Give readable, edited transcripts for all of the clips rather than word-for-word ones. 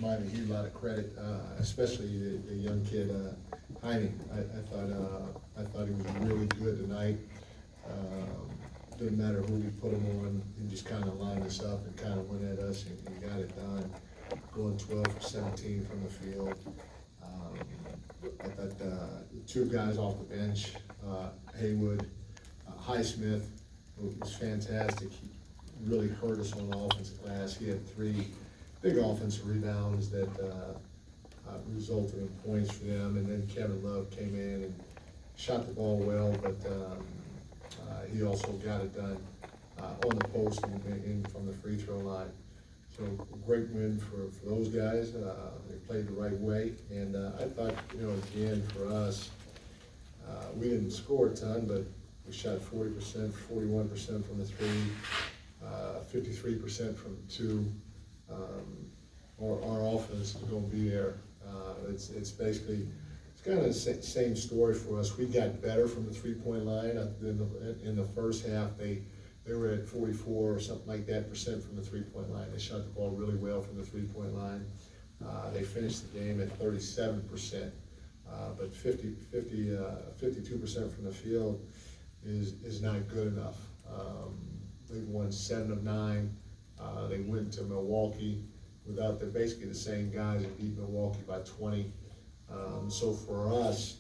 mine a huge lot of credit, especially the young kid, Heine. I thought he was really good tonight. Didn't matter who we put him on, he just kind of lined us up and kind of went at us and got it done. Going 12 for 17 from the field. I thought the two guys off the bench, Haywood, Highsmith, was fantastic. He really hurt us on the offensive glass. He had 3 big offensive rebounds that resulted in points for them. And then Kevin Love came in and shot the ball well, but he also got it done on the post and from the free throw line. So great win for those guys. They played the right way, and I thought, at the end for us, we didn't score a ton, but we shot 40%, 41% from the 3, 53% from 2. Our offense is going to be there. It's basically, it's kind of the same story for us. We got better from the 3-point line. In the first half, they were at 44 or something like that % from the 3-point line. They shot the ball really well from the 3-point line. They finished the game at 37%, but 52% from the field is not good enough. They've won 7 of 9. They went to Milwaukee without basically the same guys and beat Milwaukee by 20. So for us,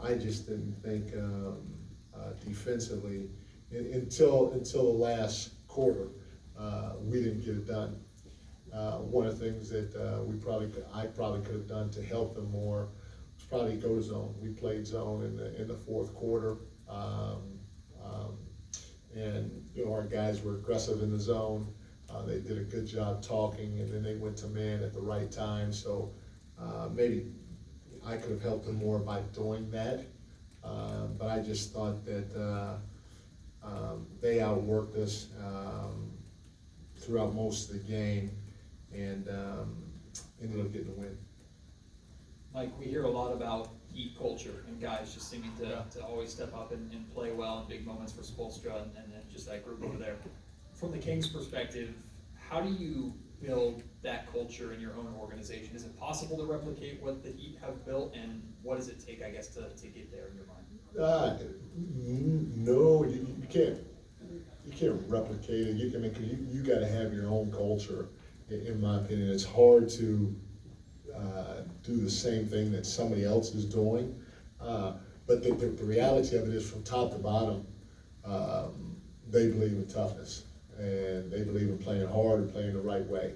I just didn't think defensively until the last quarter, we didn't get it done. One of the things that I probably could have done to help them more was probably go to zone. We played zone in the fourth quarter, and our guys were aggressive in the zone. They did a good job talking, and then they went to man at the right time. So maybe I could have helped them more by doing that. But I just thought that they outworked us throughout most of the game and ended up getting the win. Mike, we hear a lot about Heat culture and guys just seeming to always step up and play well in big moments for Spoelstra and just that group over there. From the Kings' perspective, how do you build that culture in your own organization? Is it possible to replicate what the Heat have built, and what does it take, I guess, to get there in your mind? No, you can't. You can't replicate it. You got to have your own culture. In my opinion, it's hard to do the same thing that somebody else is doing. But the reality of it is, from top to bottom, they believe in toughness, and they believe in playing hard and playing the right way.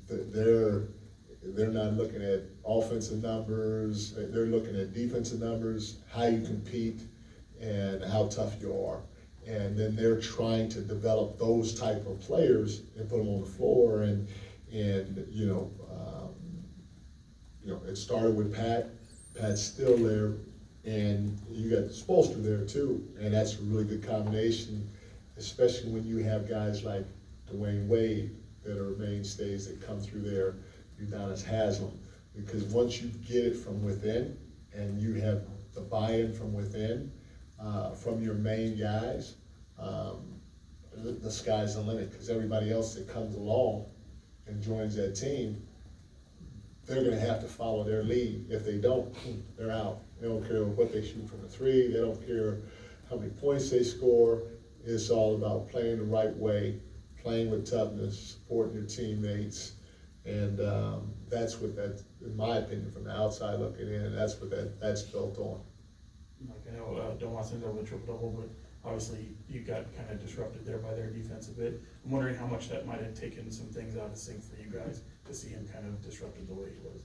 They're not looking at offensive numbers. They're looking at defensive numbers, how you compete, and how tough you are. And then they're trying to develop those type of players and put them on the floor. And it started with Pat. Pat's still there, and you got Spoelstra there too. And that's a really good combination, especially when you have guys like Dwayne Wade that are mainstays that come through there. Udonis Haslem, because once you get it from within and you have the buy-in from within, from your main guys, the sky's the limit, because everybody else that comes along and joins that team, they're going to have to follow their lead. If they don't, they're out. They don't care what they shoot from the 3. They don't care how many points they score. It's all about playing the right way, playing with toughness, supporting your teammates. And that's what that, in my opinion, from the outside looking in, that's what that's built on. Like, I know Domas ended up with a triple-double, but obviously you got kind of disrupted there by their defense a bit. I'm wondering how much that might have taken some things out of sync for you guys to see him kind of disrupted the way he was.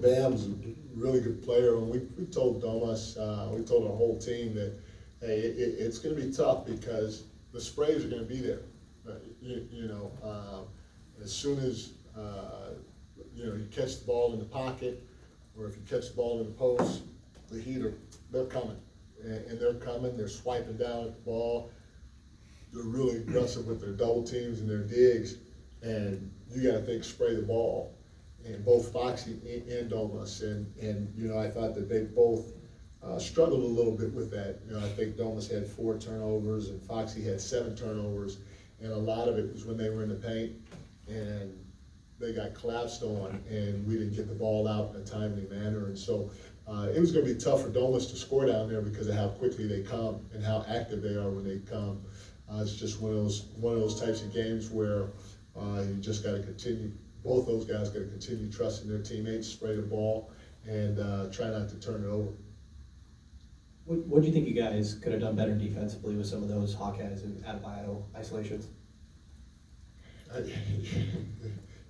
Bam's a really good player, and we told Domas, we told our whole team that, hey, it's going to be tough because the sprays are going to be there. As soon as you catch the ball in the pocket, or if you catch the ball in the post, the Heat they're coming, and they're coming. They're swiping down at the ball. They're really aggressive with their double teams and their digs, and you got to think spray the ball. And both Foxy and Domas, and I thought that they both struggled a little bit with that. I think Domas had 4 turnovers and Foxy had 7 turnovers, and a lot of it was when they were in the paint. and they got collapsed on, and we didn't get the ball out in a timely manner, and so it was gonna be tough for Domus to score down there because of how quickly they come and how active they are when they come. It's just one of those types of games where you just gotta continue, both those guys gotta continue trusting their teammates, spray the ball, and try not to turn it over. What do you think you guys could have done better defensively with some of those Hawkeyes and Adebayo isolations?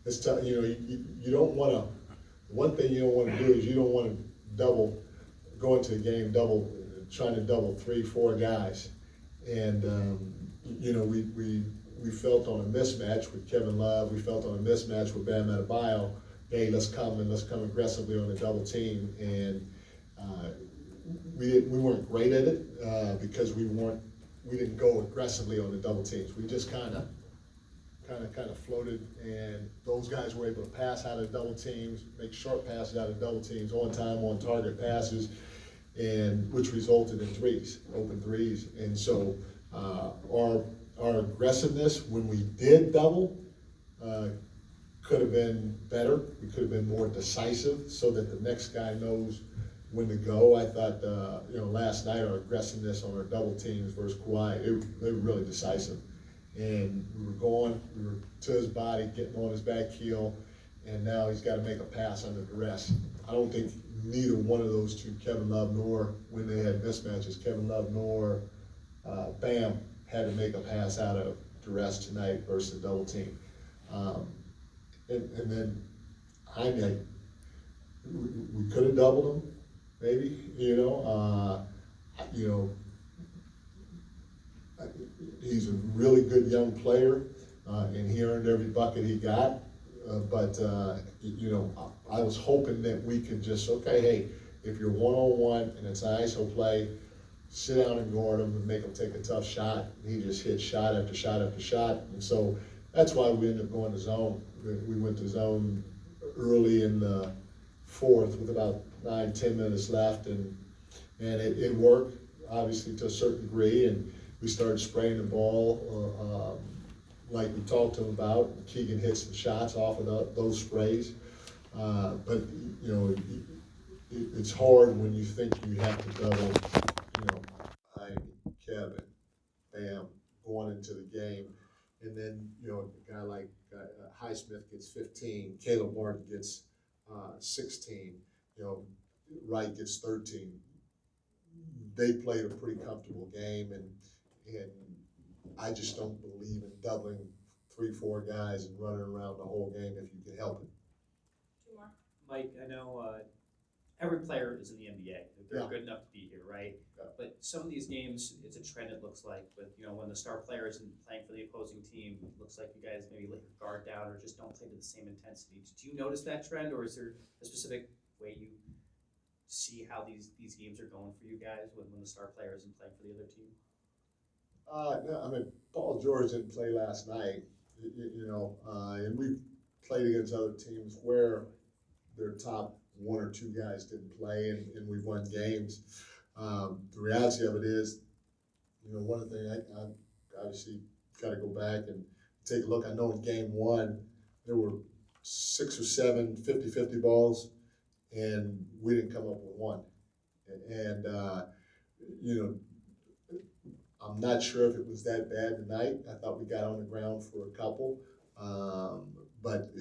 It's tough, you don't wanna, one thing you don't wanna do is you don't wanna go into the game trying to double 3-4 guys. And, we felt on a mismatch with Kevin Love, we felt on a mismatch with Bam Adebayo, hey, let's come aggressively on the double team. And, we weren't great at it, because we didn't go aggressively on the double teams. We just kind of floated, and those guys were able to pass out of double teams, make short passes out of double teams, on time, on target passes, and which resulted in open threes. And so our aggressiveness when we did double could have been better. We could have been more decisive so that the next guy knows when to go. I thought, last night our aggressiveness on our double teams versus Kawhi, they were really decisive. And we were to his body, getting on his back heel, and now he's got to make a pass under duress. I don't think neither one of those two, Kevin Love nor, when they had mismatches, Kevin Love nor Bam had to make a pass out of duress tonight versus the double team. And then Jaime, we could have doubled him, maybe, he's a really good young player, and he earned every bucket he got. But I was hoping that we could just, okay, hey, if you're one-on-one and it's an ISO play, sit down and guard him and make him take a tough shot. He just hit shot after shot after shot. And so that's why we ended up going to zone. We went to zone early in the fourth with about 9-10 minutes left, and it worked, obviously, to a certain degree. And we started spraying the ball like we talked to him about. Keegan hit some shots off of those sprays. But, it's hard when you think you have to double, Kevin, Bam, going into the game. And then, a guy like Highsmith gets 15, Caleb Martin gets 16, Wright gets 13. They played a pretty comfortable game, and I just don't believe in doubling 3-4 guys and running around the whole game if you can help it. Two more. Mike, I know every player is in the NBA. They're Yeah. good enough to be here, right? Yeah. But some of these games, it's a trend, it looks like, with, when the star player isn't playing for the opposing team, it looks like you guys maybe let your guard down or just don't play to the same intensity. Do you notice that trend, or is there a specific way you see how these games are going for you guys when the star player isn't playing for the other team? No, Paul George didn't play last night, and we've played against other teams where their top 1 or 2 guys didn't play, and we've won games. The reality of it is, one of the things I obviously got to go back and take a look. I know in game 1, there were 6 or 7 50-50 balls, and we didn't come up with one. And, I'm not sure if it was that bad tonight. I thought we got on the ground for a couple. But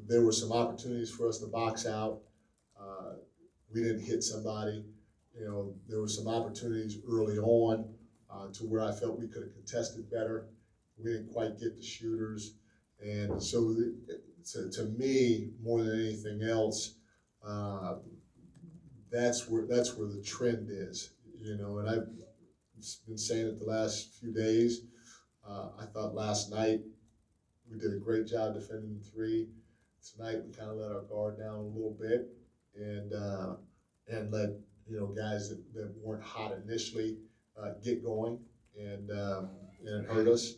there were some opportunities for us to box out. We didn't hit somebody. There were some opportunities early on to where I felt we could have contested better. We didn't quite get the shooters. And so to me, more than anything else, that's where the trend is, and I've been saying it the last few days. I thought last night we did a great job defending the 3. Tonight we kind of let our guard down a little bit and let guys that weren't hot initially get going, and it hurt us.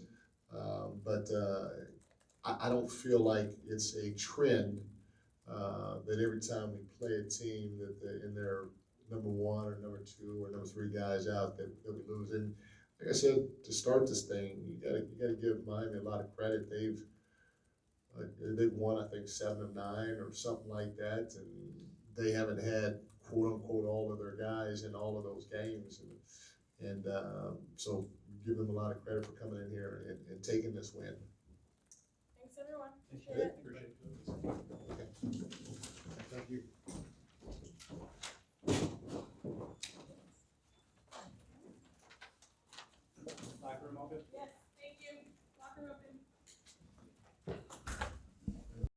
But I don't feel like it's a trend that every time we play a team that in their number 1 or number 2 or number 3 guys out that we lose. And like I said, to start this thing, you gotta give Miami a lot of credit. They've They've won, I think, 7 of 9 or something like that, and they haven't had quote unquote all of their guys in all of those games, and so give them a lot of credit for coming in here and taking this win. Thanks, everyone. Appreciate Okay. it. Thank you. Locker room all good? Yes, thank you. Locker room and